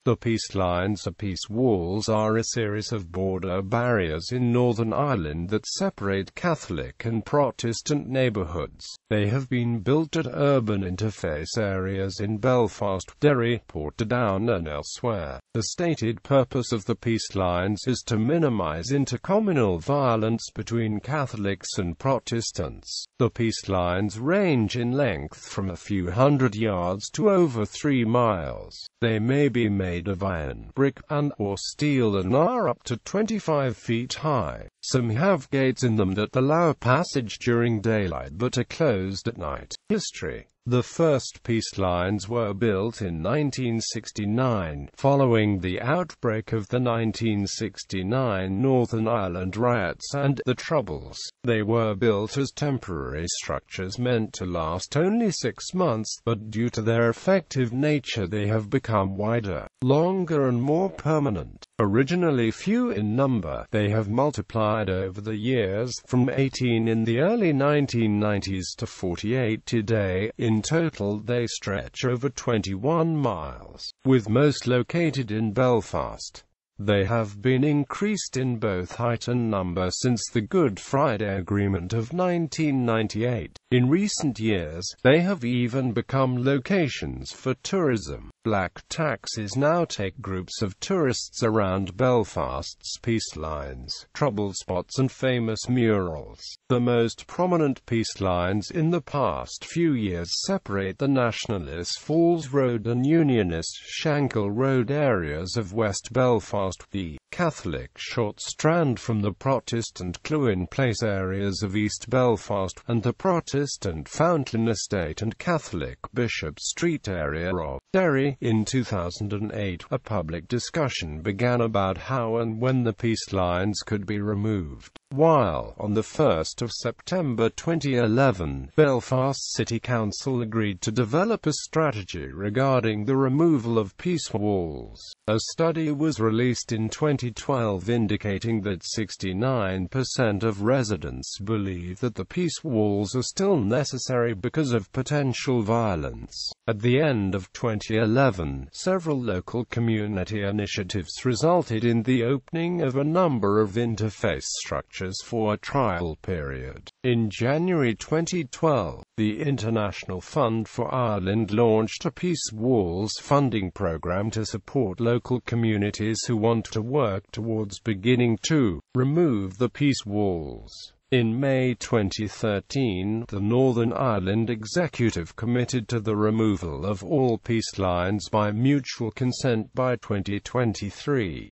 The peace lines or peace walls are a series of border barriers in Northern Ireland that separate Catholic and Protestant neighbourhoods. They have been built at urban interface areas in Belfast, Derry, Portadown and elsewhere. The stated purpose of the peace lines is to minimise intercommunal violence between Catholics and Protestants. The peace lines range in length from a few hundred yards to over 3 miles. They may be made of iron, brick, and/or steel and are up to 25 feet high. Some have gates in them that allow passage during daylight but are closed at night. History. The first peace lines were built in 1969, following the outbreak of the 1969 Northern Ireland riots and the Troubles. They were built as temporary structures meant to last only 6 months, but due to their effective nature they have become wider, longer and more permanent. Originally few in number, they have multiplied over the years, from 18 in the early 1990s to 48 today. In total they stretch over 21 miles, with most located in Belfast. They have been increased in both height and number since the Good Friday Agreement of 1998. In recent years, they have even become locations for tourism. Black taxis now take groups of tourists around Belfast's peace lines, trouble spots and famous murals. The most prominent peace lines in the past few years separate the Nationalist Falls Road and Unionist Shankill Road areas of West Belfast, the Catholic Short Strand from the Protestant Clwyn Place areas of East Belfast, and the Protestant Fountain Estate and Catholic Bishop Street area of Derry. In 2008, a public discussion began about how and when the peace lines could be removed. While, on the 1st of September 2011, Belfast City Council agreed to develop a strategy regarding the removal of peace walls. A study was released in 2012 indicating that 69% of residents believe that the peace walls are still necessary because of potential violence. At the end of 2011, several local community initiatives resulted in the opening of a number of interface structures for a trial period. In January 2012, the International Fund for Ireland launched a Peace Walls funding program to support local communities who want to work towards beginning to remove the peace walls. In May 2013, the Northern Ireland Executive committed to the removal of all peace lines by mutual consent by 2023.